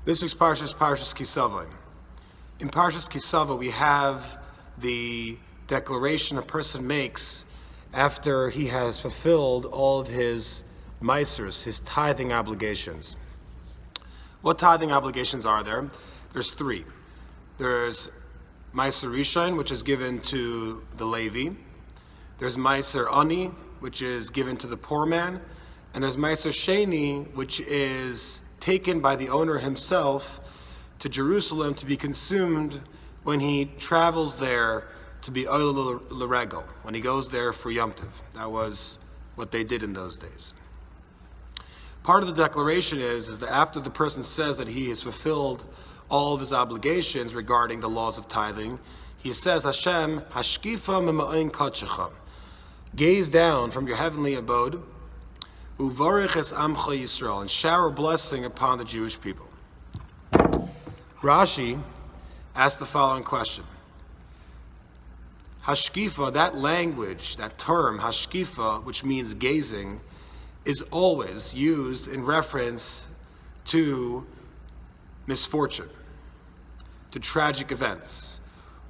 This week's Parsha is Parshas Ki Savo3. In Parshas Ki Savo3, we have the declaration a person makes after he has fulfilled all of his meisers, his tithing obligations. What tithing obligations are there? There's three. There's Meiser Rishon, which is given to the Levi. There's Meiser Ani, which is given to the poor man. And there's Meiser Sheni, which is taken by the owner himself to Jerusalem to be consumed when he travels there to be Oil L'Regel, when he goes there for Yom Tov. That was what they did in those days. Part of the declaration is that after the person says that he has fulfilled all of his obligations regarding the laws of tithing, he says, Hashem, Hashkifa Mima'in Kadshecha, gaze down from your heavenly abode, Uvarich es Amcha Yisrael, and shower blessing upon the Jewish people. Rashi asked the following question. Hashkifa, that language, that term, Hashkifa, which means gazing, is always used in reference to misfortune, to tragic events,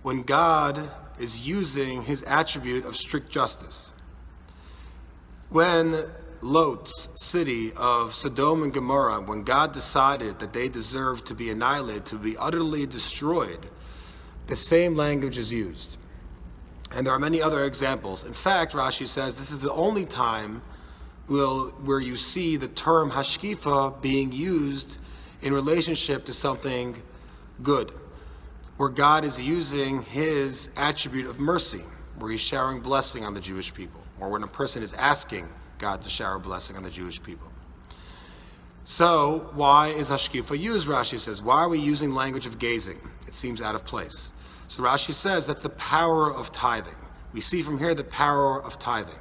when God is using his attribute of strict justice. When Lot's city of Sodom and Gomorrah, when God decided that they deserved to be annihilated, to be utterly destroyed, the same language is used. And there are many other examples. In fact, Rashi says this is the only time where you see the term hashkifa being used in relationship to something good, where God is using his attribute of mercy, where he's showering blessing on the Jewish people, or when a person is asking God to shower blessing on the Jewish people. So, why is hashkifa used? Rashi says, why are we using language of gazing? It seems out of place. So Rashi says that the power of tithing. We see from here the power of tithing.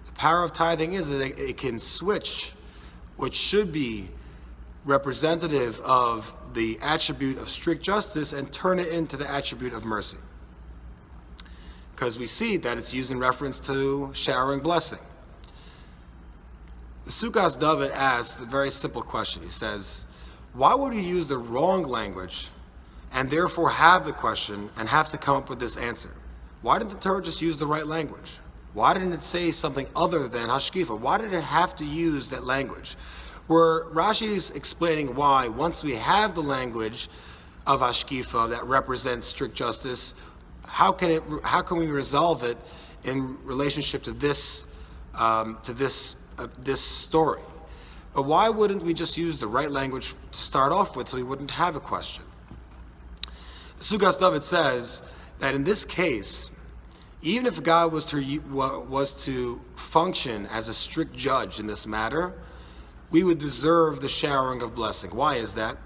The power of tithing is that it can switch what should be representative of the attribute of strict justice and turn it into the attribute of mercy. Because we see that it's used in reference to showering blessing. The Sukkos David asks a very simple question. He says, why would you use the wrong language and therefore have the question and have to come up with this answer? Why didn't the Torah just use the right language? Why didn't it say something other than hashkifa? Why did it have to use that language? Where Rashi is explaining why, once we have the language of hashkifa that represents strict justice, how can we resolve it in relationship to this story? But why wouldn't we just use the right language to start off with so we wouldn't have a question? Sukkos David says that in this case, even if God was to function as a strict judge in this matter, we would deserve the showering of blessing. Why is that?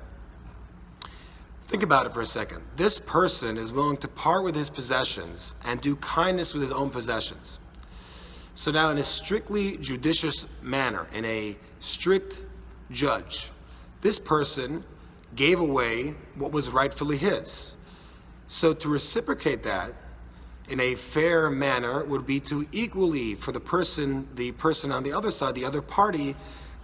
Think about it for a second. This person is willing to part with his possessions and do kindness with his own possessions. So now in a strictly judicious manner, in a strict judge, this person gave away what was rightfully his. So to reciprocate that in a fair manner would be to equally for the person on the other side, the other party,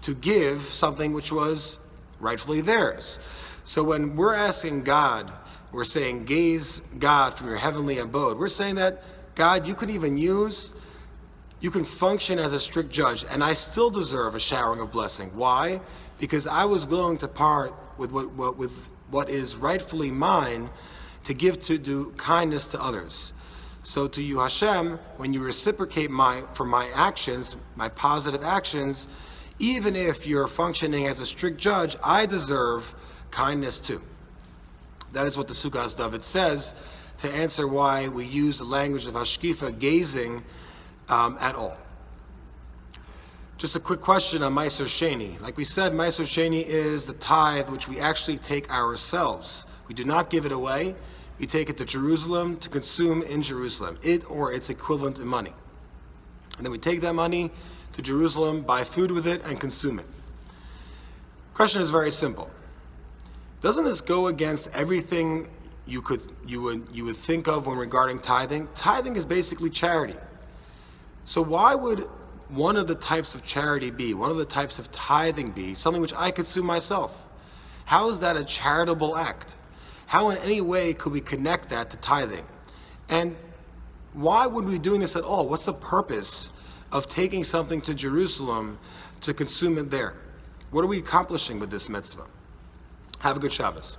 to give something which was rightfully theirs. So when we're asking God, we're saying, gaze God from your heavenly abode, we're saying that, God, you can function as a strict judge, and I still deserve a showering of blessing. Why? Because I was willing to part with what is rightfully mine to to do kindness to others. So to you, Hashem, when you reciprocate for my actions, my positive actions, even if you're functioning as a strict judge, I deserve kindness too. That is what the Sukkos David says to answer why we use the language of hashkifa, gazing, at all. Just a quick question on Meiser Sheni. Like we said, Meiser Sheni is the tithe which we actually take ourselves. We do not give it away. We take it to Jerusalem to consume in Jerusalem, it or its equivalent in money. And then we take that money to Jerusalem, buy food with it, and consume it. The question is very simple. Doesn't this go against everything you would think of when regarding tithing? Tithing is basically charity. So why would one of the types of charity be, one of the types of tithing be, something which I consume myself? How is that a charitable act? How in any way could we connect that to tithing? And why would we be doing this at all? What's the purpose of taking something to Jerusalem to consume it there? What are we accomplishing with this mitzvah? Have a good Shabbos.